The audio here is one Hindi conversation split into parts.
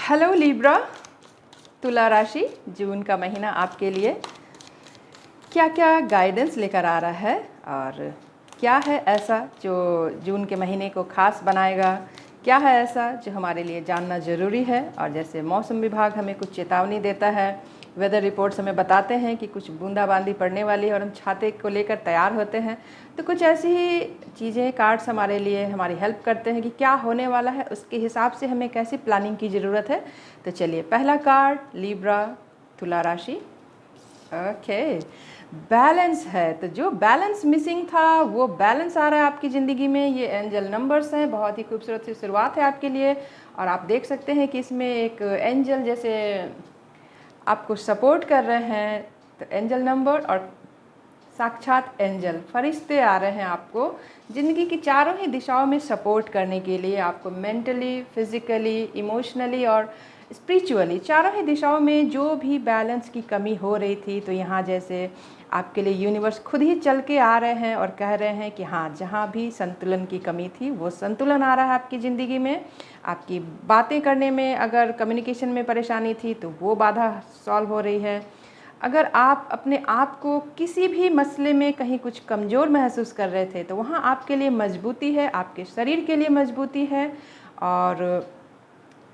हेलो लिब्रा, तुला राशि जून का महीना आपके लिए क्या क्या गाइडेंस लेकर आ रहा है और क्या है ऐसा जो जून के महीने को खास बनाएगा, क्या है ऐसा जो हमारे लिए जानना ज़रूरी है। और जैसे मौसम विभाग हमें कुछ चेतावनी देता है, वेदर रिपोर्ट्स हमें बताते हैं कि कुछ बूंदाबांदी पड़ने वाली है और हम छाते को लेकर तैयार होते हैं, तो कुछ ऐसी ही चीज़ें कार्ड्स हमारे लिए हमारी हेल्प करते हैं कि क्या होने वाला है, उसके हिसाब से हमें कैसी प्लानिंग की ज़रूरत है। तो चलिए, पहला कार्ड लिब्रा तुला राशि। ओके, बैलेंस है, तो जो बैलेंस मिसिंग था वो बैलेंस आ रहा है आपकी ज़िंदगी में। ये एंजल नंबर्स हैं, बहुत ही खूबसूरत सी शुरुआत है आपके लिए। और आप देख सकते हैं कि इसमें एक एंजल जैसे आपको सपोर्ट कर रहे हैं। तो एंजल नंबर और साक्षात एंजल फरिश्ते आ रहे हैं आपको ज़िंदगी की चारों ही दिशाओं में सपोर्ट करने के लिए, आपको मेंटली, फिज़िकली, इमोशनली और स्पिरिचुअली चारों ही दिशाओं में जो भी बैलेंस की कमी हो रही थी, तो यहाँ जैसे आपके लिए यूनिवर्स खुद ही चल के आ रहे हैं और कह रहे हैं कि हाँ, जहाँ भी संतुलन की कमी थी वो संतुलन आ रहा है आपकी ज़िंदगी में। आपकी बातें करने में अगर कम्युनिकेशन में परेशानी थी तो वो बाधा सॉल्व हो रही है। अगर आप अपने आप को किसी भी मसले में कहीं कुछ कमज़ोर महसूस कर रहे थे तो वहाँ आपके लिए मजबूती है, आपके शरीर के लिए मजबूती है और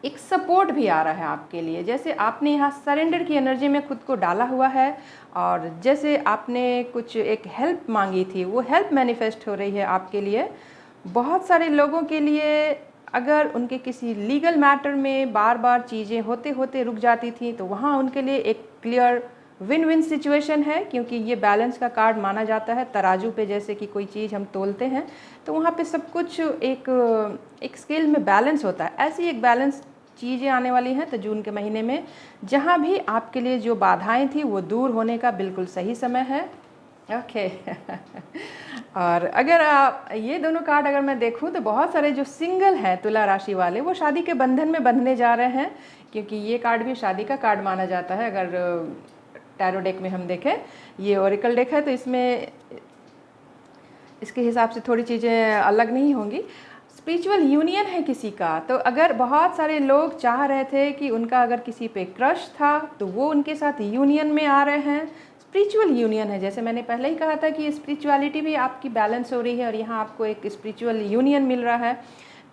एक सपोर्ट भी आ रहा है आपके लिए। जैसे आपने यहाँ सरेंडर की एनर्जी में खुद को डाला हुआ है और जैसे आपने कुछ एक हेल्प मांगी थी, वो हेल्प मैनिफेस्ट हो रही है आपके लिए। बहुत सारे लोगों के लिए अगर उनके किसी लीगल मैटर में बार बार चीज़ें होते होते रुक जाती थी, तो वहाँ उनके लिए एक क्लियर विन विन सिचुएशन है, क्योंकि ये बैलेंस का कार्ड माना जाता है। तराजू पे जैसे कि कोई चीज़ हम तोलते हैं तो वहाँ पे सब कुछ एक स्केल में बैलेंस होता है। ऐसी एक बैलेंस चीज़ें आने वाली हैं। तो जून के महीने में जहाँ भी आपके लिए जो बाधाएं थी वो दूर होने का बिल्कुल सही समय है। ओके और अगर आप ये दोनों कार्ड अगर मैं देखूं तो बहुत सारे जो सिंगल हैं तुला राशि वाले, वो शादी के बंधन में बंधने जा रहे हैं, क्योंकि ये कार्ड भी शादी का कार्ड माना जाता है। अगर टैरो डेक में हम देखें, ये ओरिकल डेक है, तो इसमें इसके हिसाब से थोड़ी चीज़ें अलग नहीं होंगी। स्पिरिचुअल यूनियन है किसी का, तो अगर बहुत सारे लोग चाह रहे थे कि उनका अगर किसी पे क्रश था तो वो उनके साथ यूनियन में आ रहे हैं। स्पिरिचुअल यूनियन है, जैसे मैंने पहले ही कहा था कि स्पिरिचुअलिटी भी आपकी बैलेंस हो रही है और यहाँ आपको एक स्पिरिचुअल यूनियन मिल रहा है।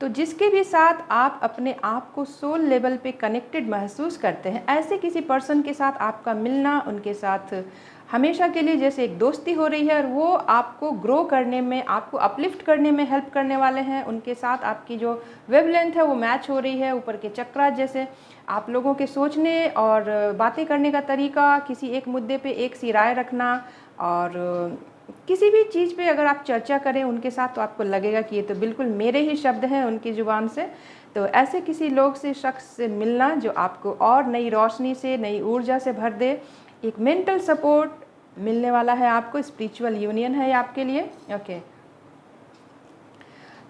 तो जिसके भी साथ आप अपने आप को सोल लेवल पे कनेक्टेड महसूस करते हैं, ऐसे किसी पर्सन के साथ आपका मिलना, उनके साथ हमेशा के लिए जैसे एक दोस्ती हो रही है और वो आपको ग्रो करने में, आपको अपलिफ्ट करने में हेल्प करने वाले हैं। उनके साथ आपकी जो वेवलेंथ है वो मैच हो रही है। ऊपर के चक्रा जैसे आप लोगों के सोचने और बातें करने का तरीका, किसी एक मुद्दे पे एक सी राय रखना और किसी भी चीज़ पे अगर आप चर्चा करें उनके साथ तो आपको लगेगा कि ये तो बिल्कुल मेरे ही शब्द हैं उनकी ज़ुबान से। तो ऐसे किसी लोग से, शख्स से मिलना जो आपको और नई रोशनी से, नई ऊर्जा से भर दे। एक मेंटल सपोर्ट मिलने वाला है आपको, स्पिरिचुअल यूनियन है आपके लिए। ओके,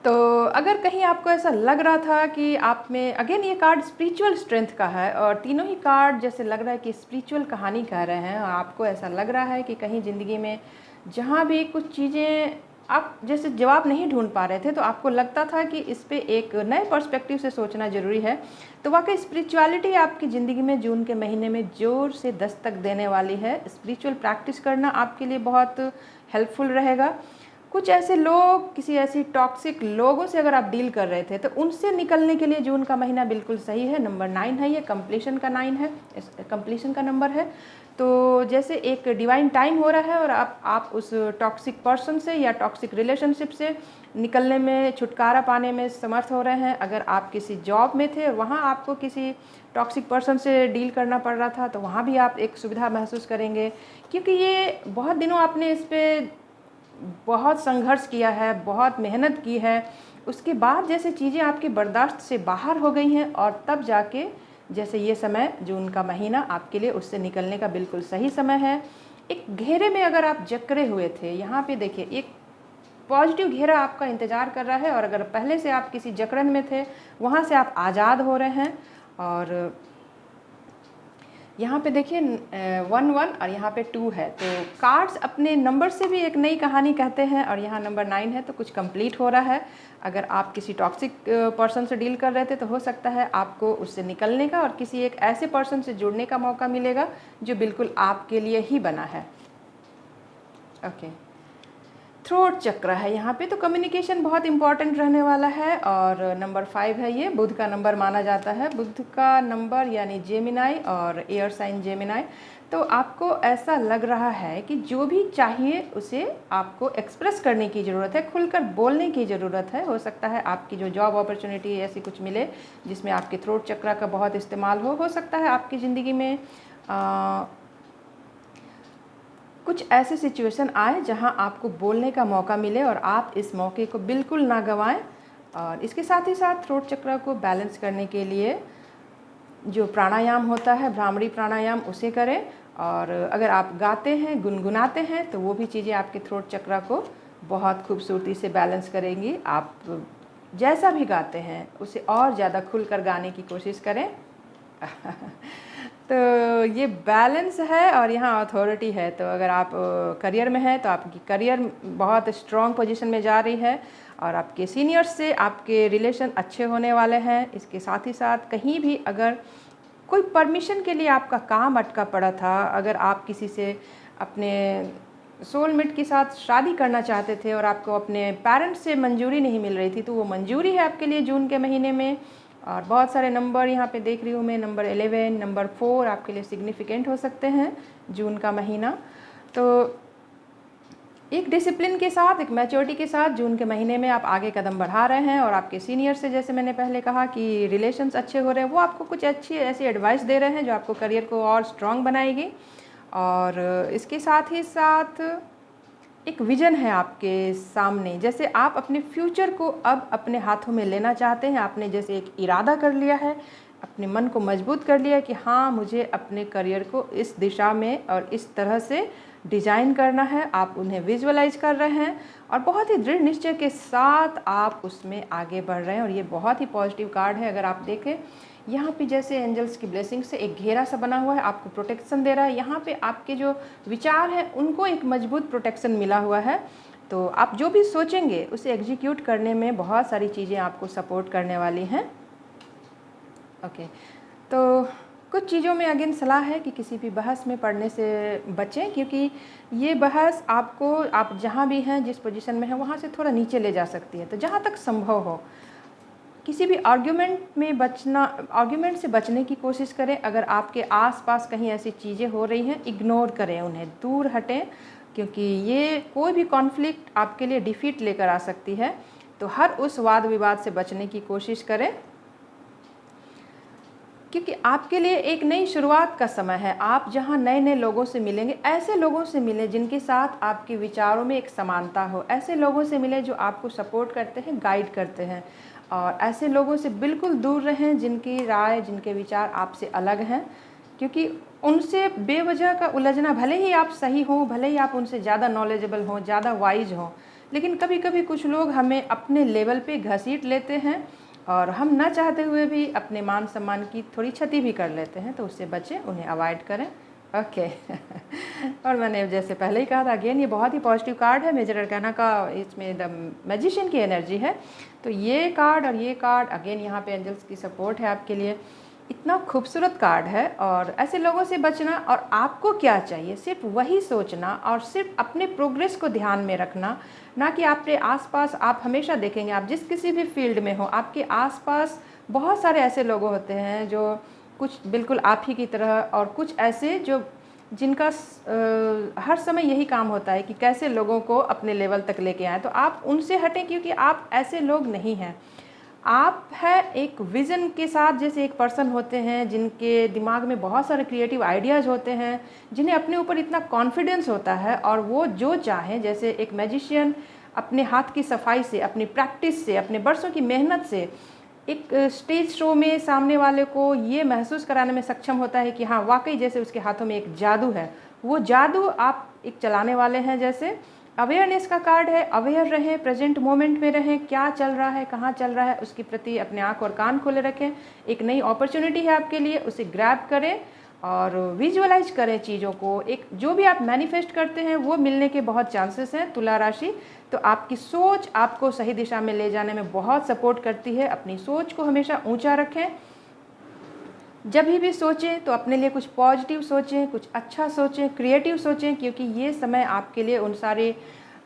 तो अगर कहीं आपको ऐसा लग रहा था कि आप में, अगेन ये कार्ड स्पिरिचुअल स्ट्रेंथ का है और तीनों ही कार्ड जैसे लग रहा है कि स्पिरिचुअल कहानी कह रहे हैं, और आपको ऐसा लग रहा है कि कहीं ज़िंदगी में जहाँ भी कुछ चीज़ें आप जैसे जवाब नहीं ढूंढ पा रहे थे, तो आपको लगता था कि इस पे एक नए पर्सपेक्टिव से सोचना ज़रूरी है। तो वाकई स्पिरिचुअलिटी आपकी ज़िंदगी में जून के महीने में ज़ोर से दस्तक देने वाली है। स्पिरिचुअल प्रैक्टिस करना आपके लिए बहुत हेल्पफुल रहेगा। कुछ ऐसे लोग, किसी ऐसी टॉक्सिक लोगों से अगर आप डील कर रहे थे तो उनसे निकलने के लिए जून का महीना बिल्कुल सही है। नंबर 9 है, ये कंप्लीशन का 9 है, कंप्लीशन का नंबर है। तो जैसे एक डिवाइन टाइम हो रहा है और आप उस टॉक्सिक पर्सन से या टॉक्सिक रिलेशनशिप से निकलने में, छुटकारा पाने में समर्थ हो रहे हैं। अगर आप किसी जॉब में थे और वहाँ आपको किसी टॉक्सिक पर्सन से डील करना पड़ रहा था, तो वहाँ भी आप एक सुविधा महसूस करेंगे, क्योंकि ये बहुत दिनों आपने इस पर बहुत संघर्ष किया है, बहुत मेहनत की है। उसके बाद जैसे चीज़ें आपकी बर्दाश्त से बाहर हो गई हैं और तब जाके जैसे ये समय, जून का महीना आपके लिए उससे निकलने का बिल्कुल सही समय है। एक घेरे में अगर आप जकड़े हुए थे, यहाँ पे देखिए एक पॉजिटिव घेरा आपका इंतज़ार कर रहा है, और अगर पहले से आप किसी जकड़न में थे, वहाँ से आप आज़ाद हो रहे हैं। और यहाँ पे देखिए 1 1 और यहाँ पे 2 है, तो कार्ड्स अपने नंबर से भी एक नई कहानी कहते हैं। और यहाँ नंबर 9 है, तो कुछ कंप्लीट हो रहा है। अगर आप किसी टॉक्सिक पर्सन से डील कर रहे थे तो हो सकता है आपको उससे निकलने का और किसी एक ऐसे पर्सन से जुड़ने का मौका मिलेगा जो बिल्कुल आपके लिए ही बना है। ओके, थ्रोट चक्र है यहाँ पे, तो कम्युनिकेशन बहुत इंपॉर्टेंट रहने वाला है। और नंबर 5 है, ये बुध का नंबर माना जाता है। बुध का नंबर यानी जेमिनाई और एयर साइन जेमिनाई। तो आपको ऐसा लग रहा है कि जो भी चाहिए उसे आपको एक्सप्रेस करने की ज़रूरत है, खुलकर बोलने की ज़रूरत है। हो सकता है आपकी जो जॉब अपॉर्चुनिटी ऐसी कुछ मिले जिसमें आपके थ्रोट चक्र का बहुत इस्तेमाल हो सकता है आपकी ज़िंदगी में कुछ ऐसे सिचुएशन आए जहां आपको बोलने का मौका मिले और आप इस मौके को बिल्कुल ना गंवाएं। और इसके साथ ही साथ थ्रोट चक्र को बैलेंस करने के लिए जो प्राणायाम होता है, भ्रामरी प्राणायाम, उसे करें। और अगर आप गाते हैं, गुनगुनाते हैं, तो वो भी चीज़ें आपके थ्रोट चक्र को बहुत खूबसूरती से बैलेंस करेंगी। आप जैसा भी गाते हैं उसे और ज़्यादा खुलकर गाने की कोशिश करें। तो ये बैलेंस है और यहाँ अथॉरिटी है। तो अगर आप करियर में हैं तो आपकी करियर बहुत स्ट्रॉन्ग पोजीशन में जा रही है और आपके सीनियर्स से आपके रिलेशन अच्छे होने वाले हैं। इसके साथ ही साथ कहीं भी अगर कोई परमिशन के लिए आपका काम अटका पड़ा था, अगर आप किसी से अपने सोलमेट के साथ शादी करना चाहते थे और आपको अपने पेरेंट्स से मंजूरी नहीं मिल रही थी, तो वो मंजूरी है आपके लिए जून के महीने में। और बहुत सारे नंबर यहाँ पे देख रही हूँ मैं, नंबर 11, नंबर 4 आपके लिए सिग्निफिकेंट हो सकते हैं जून का महीना। तो एक डिसिप्लिन के साथ, एक मैच्योरिटी के साथ जून के महीने में आप आगे कदम बढ़ा रहे हैं। और आपके सीनियर से, जैसे मैंने पहले कहा कि रिलेशंस अच्छे हो रहे हैं, वो आपको कुछ अच्छी ऐसी एडवाइस दे रहे हैं जो आपको करियर को और स्ट्रॉन्ग बनाएगी। और इसके साथ ही साथ एक विज़न है आपके सामने, जैसे आप अपने फ्यूचर को अब अपने हाथों में लेना चाहते हैं। आपने जैसे एक इरादा कर लिया है, अपने मन को मजबूत कर लिया कि हाँ, मुझे अपने करियर को इस दिशा में और इस तरह से डिज़ाइन करना है। आप उन्हें विजुअलाइज कर रहे हैं और बहुत ही दृढ़ निश्चय के साथ आप उसमें आगे बढ़ रहे हैं। और ये बहुत ही पॉजिटिव कार्ड है। अगर आप देखें यहाँ पे जैसे एंजल्स की ब्लेसिंग से एक घेरा सा बना हुआ है, आपको प्रोटेक्शन दे रहा है। यहाँ पे आपके जो विचार हैं उनको एक मजबूत प्रोटेक्शन मिला हुआ है। तो आप जो भी सोचेंगे उसे एग्जीक्यूट करने में बहुत सारी चीज़ें आपको सपोर्ट करने वाली हैं। ओके, तो कुछ चीज़ों में अगेन सलाह है कि किसी भी बहस में पड़ने से बचें, क्योंकि ये बहस आपको, आप जहाँ भी हैं, जिस पोजीशन में हैं, वहाँ से थोड़ा नीचे ले जा सकती है। तो जहाँ तक संभव हो किसी भी आर्ग्यूमेंट से बचने की कोशिश करें। अगर आपके आसपास कहीं ऐसी चीज़ें हो रही हैं, इग्नोर करें, उन्हें दूर हटें, क्योंकि ये कोई भी कॉन्फ्लिक्ट आपके लिए डिफीट लेकर आ सकती है। तो हर उस वाद विवाद से बचने की कोशिश करें, क्योंकि आपके लिए एक नई शुरुआत का समय है। आप जहां नए नए लोगों से मिलेंगे, ऐसे लोगों से मिलें जिनके साथ आपके विचारों में एक समानता हो। ऐसे लोगों से मिलें जो आपको सपोर्ट करते हैं, गाइड करते हैं। और ऐसे लोगों से बिल्कुल दूर रहें जिनकी राय, जिनके विचार आपसे अलग हैं, क्योंकि उनसे बेवजह का उलझना, भले ही आप सही हों, भले ही आप उनसे ज़्यादा नॉलेजेबल हों, ज़्यादा वाइज हों, लेकिन कभी कभी कुछ लोग हमें अपने लेवल पे घसीट लेते हैं और हम ना चाहते हुए भी अपने मान सम्मान की थोड़ी क्षति भी कर लेते हैं। तो उससे बचें, उन्हें अवॉइड करें। ओके। और मैंने जैसे पहले ही कहा था, अगेन ये बहुत ही पॉजिटिव कार्ड है। मेजर अरकाना का इसमें द मैजिशियन की एनर्जी है। तो ये कार्ड और ये कार्ड, अगेन यहाँ पे एंजल्स की सपोर्ट है आपके लिए। इतना खूबसूरत कार्ड है। और ऐसे लोगों से बचना, और आपको क्या चाहिए सिर्फ वही सोचना और सिर्फ अपने प्रोग्रेस को ध्यान में रखना, ना कि आपके आसपास। आप हमेशा देखेंगे, आप जिस किसी भी फील्ड में हो, आपके आसपास बहुत सारे ऐसे लोग होते हैं जो कुछ बिल्कुल आप ही की तरह, और कुछ ऐसे जो जिनका हर समय यही काम होता है कि कैसे लोगों को अपने लेवल तक लेके आएँ। तो आप उनसे हटें, क्योंकि आप ऐसे लोग नहीं हैं। आप है एक विज़न के साथ, जैसे एक पर्सन होते हैं जिनके दिमाग में बहुत सारे क्रिएटिव आइडियाज़ होते हैं, जिन्हें अपने ऊपर इतना कॉन्फिडेंस होता है और वो जो चाहें, जैसे एक मैजिशियन अपने हाथ की सफाई से, अपनी प्रैक्टिस से, अपने बरसों की मेहनत से एक स्टेज शो में सामने वाले को ये महसूस कराने में सक्षम होता है कि हाँ, वाकई जैसे उसके हाथों में एक जादू है। वो जादू आप एक चलाने वाले हैं। जैसे अवेयरनेस का कार्ड है, अवेयर रहें, प्रेजेंट मोमेंट में रहें, क्या चल रहा है, कहाँ चल रहा है, उसके प्रति अपने आँख और कान खोले रखें। एक नई अपॉर्चुनिटी है आपके लिए, उसे ग्रैब करें और विजुअलाइज करें चीज़ों को। एक जो भी आप मैनिफेस्ट करते हैं वो मिलने के बहुत चांसेस हैं तुला राशि। तो आपकी सोच आपको सही दिशा में ले जाने में बहुत सपोर्ट करती है। अपनी सोच को हमेशा ऊंचा रखें। जब भी सोचें तो अपने लिए कुछ पॉजिटिव सोचें, कुछ अच्छा सोचें, क्रिएटिव सोचें, क्योंकि ये समय आपके लिए उन सारे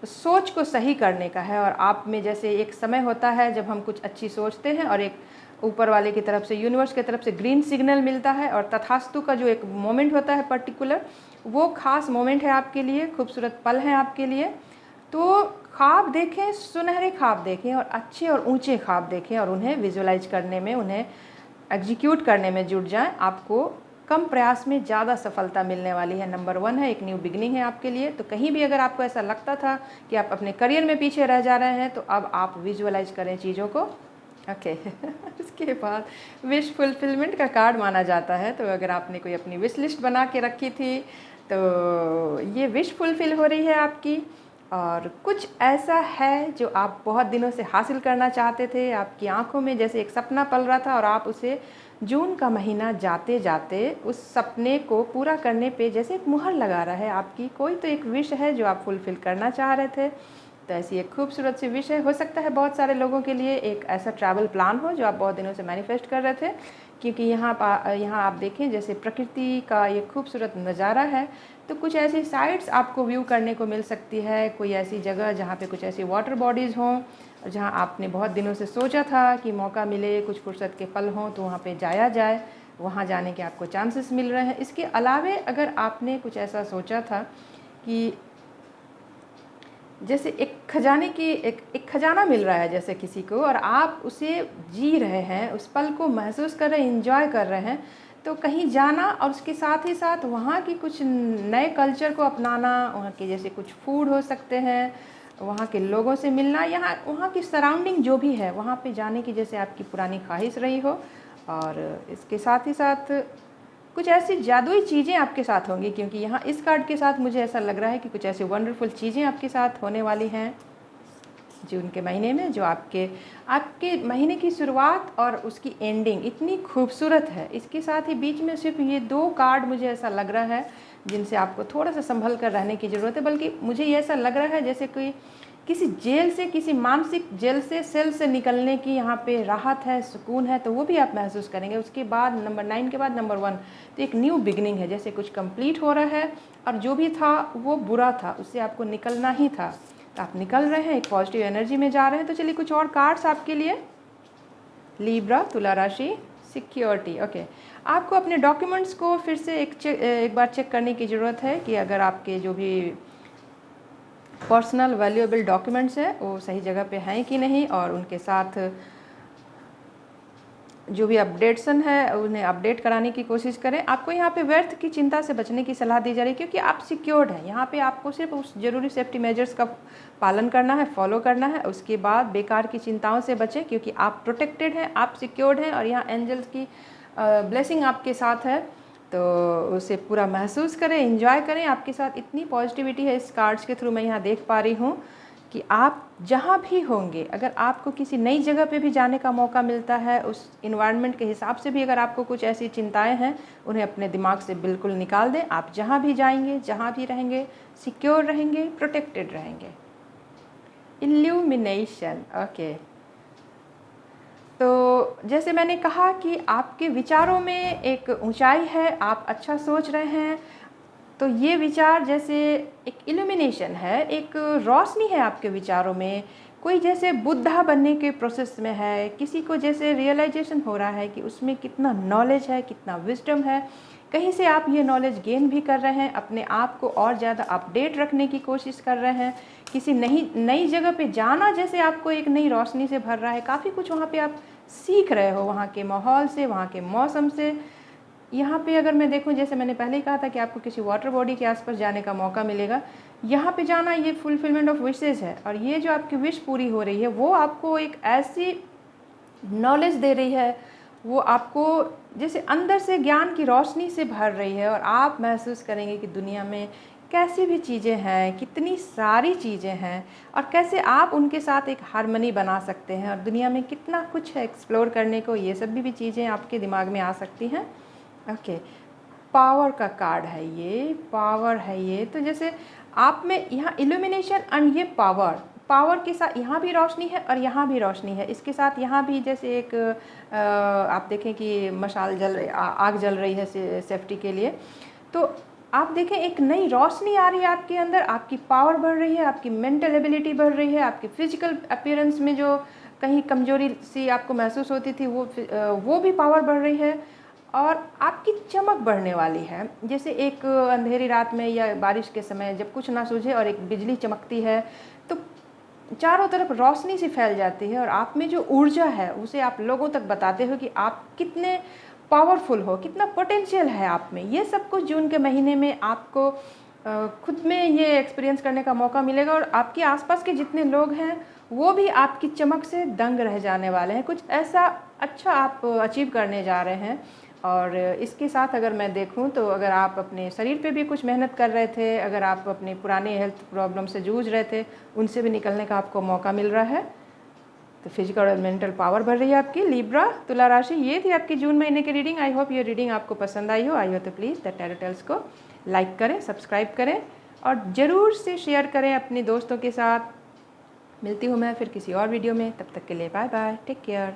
सोच को सही करने का है। और आप में जैसे एक समय होता है जब हम कुछ अच्छी सोचते हैं और एक ऊपर वाले की तरफ से, यूनिवर्स की तरफ से ग्रीन सिग्नल मिलता है, और तथास्तु का जो एक मोमेंट होता है पर्टिकुलर, वो खास मोमेंट है आपके लिए, खूबसूरत पल हैं आपके लिए। तो ख्वाब देखें, सुनहरे ख्वाब देखें और अच्छे और ऊंचे ख्वाब देखें और उन्हें विजुअलाइज करने में, उन्हें एग्जीक्यूट करने में जुट जाएं। आपको कम प्रयास में ज़्यादा सफलता मिलने वाली है। नंबर 1 है, एक न्यू बिगनिंग है आपके लिए। तो कहीं भी अगर आपको ऐसा लगता था कि आप अपने करियर में पीछे रह जा रहे हैं तो अब आप विजुअलाइज करें चीज़ों को। ओके इसके बाद विश फुलफिलमेंट का कार्ड माना जाता है। तो अगर आपने कोई अपनी विश लिस्ट बना के रखी थी तो ये विश फुलफिल हो रही है आपकी। और कुछ ऐसा है जो आप बहुत दिनों से हासिल करना चाहते थे, आपकी आंखों में जैसे एक सपना पल रहा था और आप उसे जून का महीना जाते जाते उस सपने को पूरा करने पे जैसे एक मुहर लगा रहा है। आपकी कोई तो एक विश है जो आप फुलफिल करना चाह रहे थे। तो ऐसी एक खूबसूरत सी विश है। हो सकता है बहुत सारे लोगों के लिए एक ऐसा ट्रैवल प्लान हो जो आप बहुत दिनों से मैनिफेस्ट कर रहे थे, क्योंकि यहाँ आप देखें जैसे प्रकृति का ये खूबसूरत नज़ारा है। तो कुछ ऐसी साइट्स आपको व्यू करने को मिल सकती है, कोई ऐसी जगह जहाँ पे कुछ ऐसी वाटर बॉडीज़ हों और जहाँ आपने बहुत दिनों से सोचा था कि मौका मिले, कुछ फुर्सत के पल हों तो वहाँ पे जाया जाए। वहाँ जाने के आपको चांसेस मिल रहे हैं। इसके अलावे अगर आपने कुछ ऐसा सोचा था कि जैसे एक खजाने की एक खजाना मिल रहा है जैसे किसी को, और आप उसे जी रहे हैं, उस पल को महसूस कर रहे हैं, एंजॉय कर रहे हैं, तो कहीं जाना और उसके साथ ही साथ वहाँ की कुछ नए कल्चर को अपनाना, वहाँ के जैसे कुछ फूड हो सकते हैं, वहाँ के लोगों से मिलना, यहाँ वहाँ की सराउंडिंग जो भी है वहाँ पे जाने की जैसे आपकी पुरानी ख्वाहिश रही हो। और इसके साथ ही साथ कुछ ऐसी जादुई चीज़ें आपके साथ होंगी, क्योंकि यहाँ इस कार्ड के साथ मुझे ऐसा लग रहा है कि कुछ ऐसी वंडरफुल चीज़ें आपके साथ होने वाली हैं जून के महीने में, जो आपके महीने की शुरुआत और उसकी एंडिंग इतनी खूबसूरत है। इसके साथ ही बीच में सिर्फ ये 2 कार्ड मुझे ऐसा लग रहा है जिनसे आपको थोड़ा सा संभल कर रहने की ज़रूरत है। बल्कि मुझे ये ऐसा लग रहा है जैसे कोई किसी जेल से, किसी मानसिक जेल से, सेल से निकलने की यहाँ पे राहत है, सुकून है, तो वो भी आप महसूस करेंगे। उसके बाद नंबर 9 के बाद नंबर 1, तो एक न्यू बिगनिंग है, जैसे कुछ कंप्लीट हो रहा है और जो भी था वो बुरा था, उससे आपको निकलना ही था, तो आप निकल रहे हैं, एक पॉजिटिव एनर्जी में जा रहे हैं। तो चलिए कुछ और कार्ड्स आपके लिए। लीब्रा, तुला राशि, सिक्योरिटी। ओके, आपको अपने डॉक्यूमेंट्स को फिर से एक बार चेक करने की ज़रूरत है कि अगर आपके जो भी पर्सनल वैल्यूएबल डॉक्यूमेंट्स हैं वो सही जगह पे हैं कि नहीं, और उनके साथ जो भी अपडेट्सन है उन्हें अपडेट कराने की कोशिश करें। आपको यहाँ पे व्यर्थ की चिंता से बचने की सलाह दी जा रही है, क्योंकि आप सिक्योर्ड हैं। यहाँ पे आपको सिर्फ उस जरूरी सेफ्टी मेजर्स का पालन करना है, फॉलो करना है। उसके बाद बेकार की चिंताओं से बचें, क्योंकि आप प्रोटेक्टेड हैं, आप सिक्योर्ड हैं और यहाँ एंजल्स की ब्लेसिंग आपके साथ है। तो उसे पूरा महसूस करें, एंजॉय करें। आपके साथ इतनी पॉजिटिविटी है इस कार्ड्स के थ्रू मैं यहाँ देख पा रही हूँ कि आप जहाँ भी होंगे, अगर आपको किसी नई जगह पे भी जाने का मौका मिलता है, उस इन्वायरमेंट के हिसाब से भी अगर आपको कुछ ऐसी चिंताएं हैं, उन्हें अपने दिमाग से बिल्कुल निकाल दें। आप जहाँ भी जाएंगे, जहाँ भी रहेंगे, सिक्योर रहेंगे, प्रोटेक्टेड रहेंगे। इल्यूमिनेशन। ओके, तो जैसे मैंने कहा कि आपके विचारों में एक ऊंचाई है, आप अच्छा सोच रहे हैं, तो ये विचार जैसे एक इल्यूमिनेशन है, एक रोशनी है आपके विचारों में। कोई जैसे बुद्धा बनने के प्रोसेस में है, किसी को जैसे रियलाइजेशन हो रहा है कि उसमें कितना नॉलेज है, कितना विजडम है। कहीं से आप ये नॉलेज गेन भी कर रहे हैं, अपने आप को और ज़्यादा अपडेट रखने की कोशिश कर रहे हैं। किसी नई जगह पे जाना जैसे आपको एक नई रोशनी से भर रहा है, काफ़ी कुछ वहाँ पे आप सीख रहे हो, वहाँ के माहौल से, वहाँ के मौसम से। यहाँ पे अगर मैं देखूँ, जैसे मैंने पहले ही कहा था कि आपको किसी वाटर बॉडी के आसपास जाने का मौका मिलेगा। यहाँ पे जाना ये फुलफिलमेंट ऑफ विशेस है, और ये जो आपकी विश पूरी हो रही है वो आपको एक ऐसी नॉलेज दे रही है, वो आपको जैसे अंदर से ज्ञान की रोशनी से भर रही है। और आप महसूस करेंगे कि दुनिया में कैसी भी चीज़ें हैं, कितनी सारी चीज़ें हैं, और कैसे आप उनके साथ एक हार्मनी बना सकते हैं, और दुनिया में कितना कुछ है एक्सप्लोर करने को। ये सब भी चीज़ें आपके दिमाग में आ सकती हैं। ओके, पावर का कार्ड है, ये पावर है ये। तो जैसे आप में यहाँ इल्यूमिनेशन एंड ये पावर, पावर के साथ यहाँ भी रोशनी है और यहाँ भी रोशनी है, इसके साथ यहाँ भी जैसे एक आप देखें कि मशाल जल रही, आग जल रही है सेफ्टी के लिए। तो आप देखें एक नई रोशनी आ रही है आपके अंदर, आपकी पावर बढ़ रही है, आपकी मेंटल एबिलिटी बढ़ रही है, आपकी फिजिकल अपीयरेंस में जो कहीं कमजोरी सी आपको महसूस होती थी वो भी पावर बढ़ रही है, और आपकी चमक बढ़ने वाली है। जैसे एक अंधेरी रात में या बारिश के समय जब कुछ ना सूझे और एक बिजली चमकती है तो चारों तरफ रोशनी सी फैल जाती है, और आप में जो ऊर्जा है उसे आप लोगों तक बताते हो कि आप कितने पावरफुल हो, कितना पोटेंशियल है आप में। ये सब कुछ जून के महीने में आपको खुद में ये एक्सपीरियंस करने का मौका मिलेगा, और आपके आसपास के जितने लोग हैं वो भी आपकी चमक से दंग रह जाने वाले हैं। कुछ ऐसा अच्छा आप अचीव करने जा रहे हैं। और इसके साथ अगर मैं देखूं तो अगर आप अपने शरीर पे भी कुछ मेहनत कर रहे थे, अगर आप अपने पुराने हेल्थ प्रॉब्लम से जूझ रहे थे, उनसे भी निकलने का आपको मौका मिल रहा है। तो फिजिकल और मेंटल पावर बढ़ रही है आपकी। लिब्रा तुला राशि, ये थी आपकी जून महीने की रीडिंग। आई होप ये रीडिंग आपको पसंद आई हो तो प्लीज़ द टैरो टेल्स को लाइक करें, सब्सक्राइब करें और ज़रूर से शेयर करें अपने दोस्तों के साथ। मिलती हूँ मैं फिर किसी और वीडियो में, तब तक के लिए बाय बाय, टेक केयर।